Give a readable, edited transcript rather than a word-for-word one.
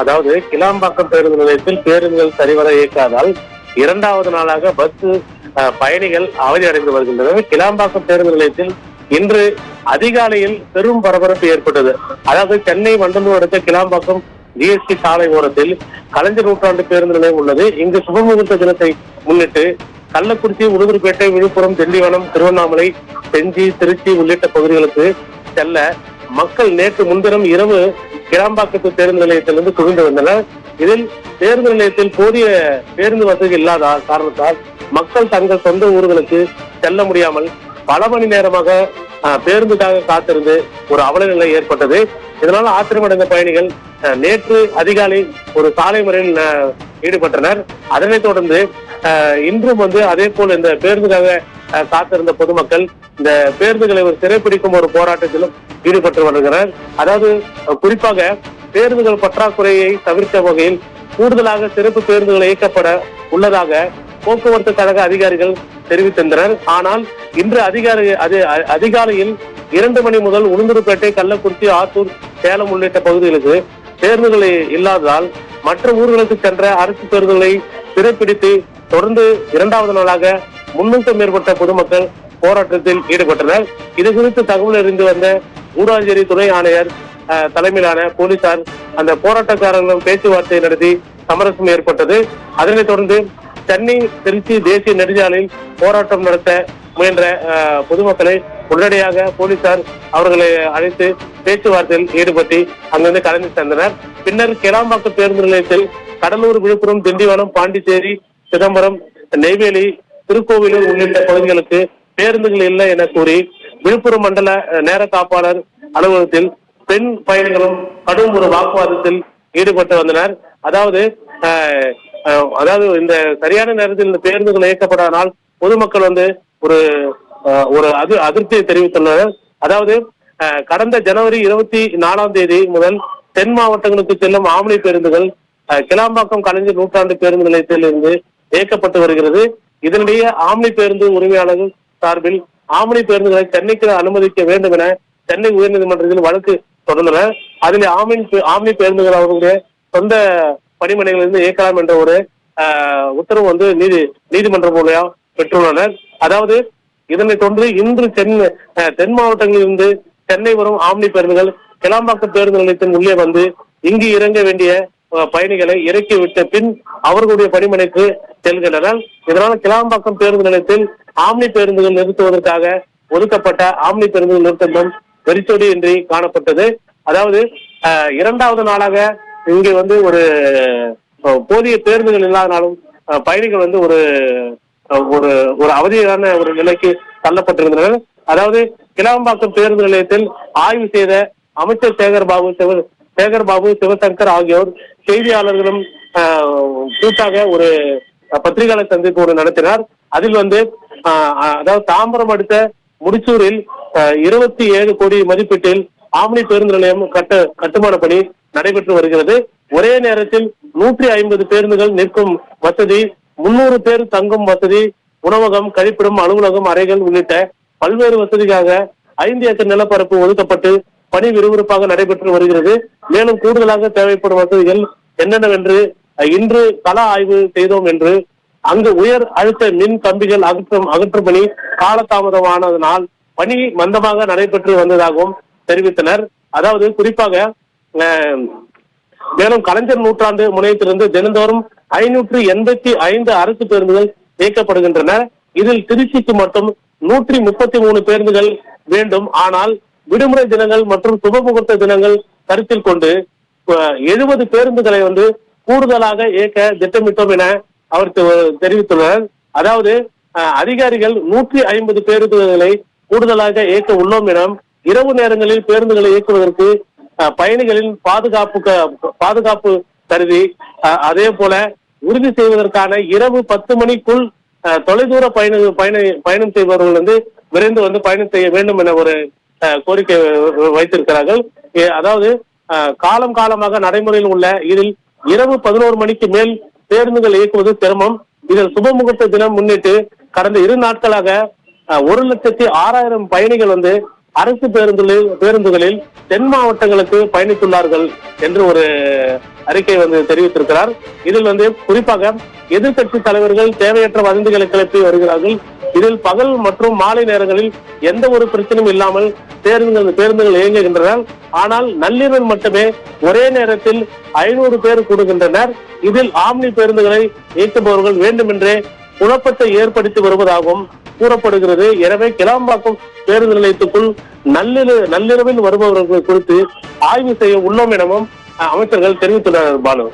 அதாவது கிளாம்பாக்கம் பேருந்து நிலையத்தில் பேருந்துகள் சரிவர இயக்காதால் இரண்டாவது நாளாக பஸ் பயணிகள் அவதி அடைந்து வருகின்றனர். கிளாம்பாக்கம் பேருந்து நிலையத்தில் இன்று அதிகாலையில் பெரும் பரபரப்பு ஏற்பட்டது. அதாவது சென்னை வண்டலூர் அடுத்த கிளாம்பாக்கம் ஜிஎஸ்டி சாலை ஓரத்தில் கலைஞர் நூற்றாண்டு பேருந்து நிலையம் உள்ளது. இங்கு சுபமுகூர்த்த தினத்தை முன்னிட்டு கள்ளக்குறிச்சி, உளுந்தூர்பேட்டை, விழுப்புரம், திண்டிவனம், திருவண்ணாமலை, செஞ்சி, திருச்சி உள்ளிட்ட பகுதிகளுக்கு செல்ல மக்கள் நேற்று முன்தினம் இரவு கிளாம்பாக்கத்து பேருந்து நிலையத்திலிருந்து குவிந்து வந்தனர். இதில் பேருந்து நிலையத்தில் போதிய பேருந்து வசதி இல்லாத காரணத்தால் மக்கள் தங்கள் சொந்த ஊர்களுக்கு செல்ல முடியாமல் பல மணி நேரமாக பேருந்துக்காக காத்திருந்து ஒரு அவல நிலை ஏற்பட்டது. இதனால் ஆத்திரமடைந்த பயணிகள் நேற்று அதிகாலை ஒரு சாலை மறியலில் ஈடுபட்டனர். அதனைத் தொடர்ந்து இன்றும் அதே போல் இந்த பேருந்துக்காக காத்திருந்த பொதுமக்கள் இந்த பேருந்துகளை சிறைப்பிடிக்கும் ஒரு போராட்டத்திலும் ஈடுபட்டு வருகிறார். அதாவது குறிப்பாக பேருந்துகள் பற்றாக்குறையை தவிர்க்க வகையில் கூடுதலாக சிறப்பு பேருந்துகள் இயக்கப்பட உள்ளதாக போக்குவரத்து கழக அதிகாரிகள் தெரிவித்திருந்தனர். ஆனால் இன்று அதிகாலையில் 2 மணி முதல் உளுந்தூர்பேட்டை, கள்ளக்குறிச்சி, ஆத்தூர், சேலம் உள்ளிட்ட பகுதிகளுக்கு பேருந்துகள் இல்லாததால் மற்ற ஊர்களுக்கு சென்ற அரசு பேருந்துகளை சிறைப்பிடித்து தொடர்ந்து 2வது நாளாக 300க்கும் மேற்பட்ட பொதுமக்கள் போராட்டத்தில் ஈடுபட்டனர். இது குறித்து தகவல் அறிந்து வந்த ஊராட்சி துணை ஆணையர் தலைமையிலான போலீசார் அந்த போராட்டக்காரர்களும் பேச்சுவார்த்தை நடத்தி சமரசம் ஏற்பட்டது. அதனைத் தொடர்ந்து சென்னை திருச்சி தேசிய நெடுஞ்சாலையில் போராட்டம் நடத்த முயன்ற பொதுமக்களை உடனடியாக போலீசார் அவர்களை அழைத்து பேச்சுவார்த்தையில் ஈடுபட்டு அங்கிருந்து கலந்து சென்றனர். பின்னர் கிளாம்பாக்கம் பேருந்து நிலையத்தில் கடலூர், விழுப்புரம், திண்டிவனம், பாண்டிச்சேரி, சிதம்பரம், நெய்வேலி, திருக்கோவிலூர் உள்ளிட்ட பகுதிகளுக்கு பேருந்துகள் இல்லை என கூறி விழுப்புரம் மண்டல நேர காப்பாளர் அலுவலகத்தில் பெண் பயணிகளும் கடும் ஒரு வாக்குவாதத்தில் ஈடுபட்டு வந்தனர். அதாவது இந்த சரியான நேரத்தில் இந்த பேருந்துகள் இயக்கப்படாதனால் பொதுமக்கள் ஒரு அதிருப்தியை தெரிவித்துள்ளனர். அதாவது கடந்த ஜனவரி 24ஆம் தேதி முதல் தென் மாவட்டங்களுக்கு செல்லும் ஆம்னி பேருந்துகள் கிளாம்பாக்கம் கலைஞர் நூற்றாண்டு பேருந்து நிலையத்தில் இருந்து இயக்கப்பட்டு வருகிறது. இதனிடையே ஆம்னி பேருந்து உரிமையாளர்கள் சார்பில் ஆம்னி பேருந்துகளை சென்னைக்கு அனுமதிக்க வேண்டும் என சென்னை உயர்நீதிமன்றத்தில் வழக்கு தொடர்ந்தனர். அதில் ஆம்னி பேருந்துகள் அவர்களுடைய சொந்த பணிமனைகளிலிருந்து இயக்கலாம் என்ற ஒரு உத்தரவு நீதிமன்றம் மூலம் பெற்றுள்ளனர். அதாவது இதனைத் தொடர்ந்து இன்று தென் மாவட்டங்களில் இருந்து சென்னை வரும் ஆம்னி பேருந்துகள் கிளாம்பாக்கம் பேருந்து நிலையத்தின் உள்ளே இங்கு இறங்க வேண்டிய பயணிகளை இறக்கிவிட்ட பின் அவர்களுடைய பணிமனைக்கு செல்கின்றனர். இதனால் கிளாம்பாக்கம் பேருந்து நிலையத்தில் ஆம்னி பேருந்துகள் நிறுத்துவதற்காக ஒதுக்கப்பட்ட ஆம்னி பேருந்துகள் நிறுத்தம் வெறிச்சொடியின்றி காணப்பட்டது. அதாவது 2வது நாளாக இங்கே ஒரு போதிய பேருந்துகள் இல்லாதனாலும் பயணிகள் ஒரு அவதியான ஒரு நிலைக்கு தள்ளப்பட்டிருந்தனர். அதாவது கிளாம்பாக்கம் பேருந்து நிலையத்தில் ஆய்வு செய்த அமைச்சர் சேகர்பாபு, சிவசங்கர் ஆகியோர் செய்தியாளர்களும் கூட்டாக ஒரு பத்திரிகையாளர் சந்திப்பு நடத்தினார். அதில் அதாவது தாம்பரம் அடுத்த முடிச்சூரில் 27 கோடி மதிப்பீட்டில் ஆம்னி பேருந்து நிலையம் கட்டுமான பணி நடைபெற்று வருகிறது. ஒரே நேரத்தில் 150 பேருந்துகள் நிற்கும் வசதி, 300 பேர் தங்கும் வசதி, உணவகம், கழிப்பிடம், அலுவலகம், அறைகள் உள்ளிட்ட பல்வேறு வசதிக்காக 5 ஏக்கர் நிலப்பரப்பு ஒதுக்கப்பட்டு பணி விறுவிறுப்பாக நடைபெற்று வருகிறது. மேலும் கூடுதலாக தேவைப்படும் வசதிகள் என்னென்னவென்று இன்று கள ஆய்வு செய்தோம் என்று அங்கு உயர் அழுத்த மின் கம்பிகள் அகற்றும் பணி காலதாமதமானதனால் பணி மந்தமாக நடைபெற்று வந்ததாகவும் தெரிவித்தனர். அதாவது குறிப்பாக மேலும் கலைஞர் நூற்றாண்டு முனையத்திலிருந்து தினந்தோறும் 585 அரசு பேருந்துகள் இயக்கப்படுகின்றன. இதில் திருச்சிக்கு மட்டும் 133 பேருந்துகள் வேண்டும். ஆனால் விடுமுறை தினங்கள் மற்றும் சுபமுகூர்த்த தினங்கள் கருத்தில் கொண்டு 70 பேருந்துகளை கூடுதலாக இயக்க திட்டமிட்டோம் என அவர் தெரிவித்துள்ளனர். அதாவது அதிகாரிகள் 150 பேருந்துகளை கூடுதலாக இயக்க உள்ளோம் என இரவு நேரங்களில் பேருந்துகளை இயக்குவதற்கு பயணிகளின் பாதுகாப்பு கருதி அதே போல உறுதி செய்வதற்கான இரவு 10 மணிக்குள் தொலைதூர பயணம் செய்பவர்கள் விரைந்து பயணம் செய்ய வேண்டும் என ஒரு கோரிக்கை வைத்திருக்கிறார்கள். அதாவது காலமாக நடைமுறையில் உள்ள இதில் இரவு 11 மணிக்கு மேல் பேருந்துகள் இயக்குவது சிரமம். இதில் சுபமுகூர்த்த தினம் முன்னிட்டு கடந்த 2 நாட்களாக 1,06,000 பயணிகள் அரசு பேருந்துகளில் தென் மாவட்டங்களுக்கு பயணித்துள்ளார்கள் என்று ஒரு அறிக்கை தெரிவித்திருக்கிறார். இதில் குறிப்பாக எதிர்கட்சி தலைவர்கள் தேவையற்ற வதந்திகளை கிளப்பி வருகிறார்கள். இதில் பகல் மற்றும் மாலை நேரங்களில் எந்த ஒரு பிரச்சனையும் இல்லாமல் பேருந்துகள் இயங்குகின்றன. ஆனால் நள்ளிரவு மட்டுமே ஒரே நேரத்தில் 500 பேர் கூடுகின்றனர். இதில் ஆம்னி பேருந்துகளை இயக்குபவர்கள் வேண்டுமென்றே குழப்பத்தை ஏற்படுத்தி வருவதாகவும் கூறப்படுகிறது. எனவே கிளாம்பாக்கம் பேருந்து நிலையத்துக்குள் நள்ளிரவில் வருபவர்கள் குறித்து ஆய்வு செய்ய உள்ளோம் எனவும் அமைச்சர்கள் தெரிவித்துள்ளனர். பாலு.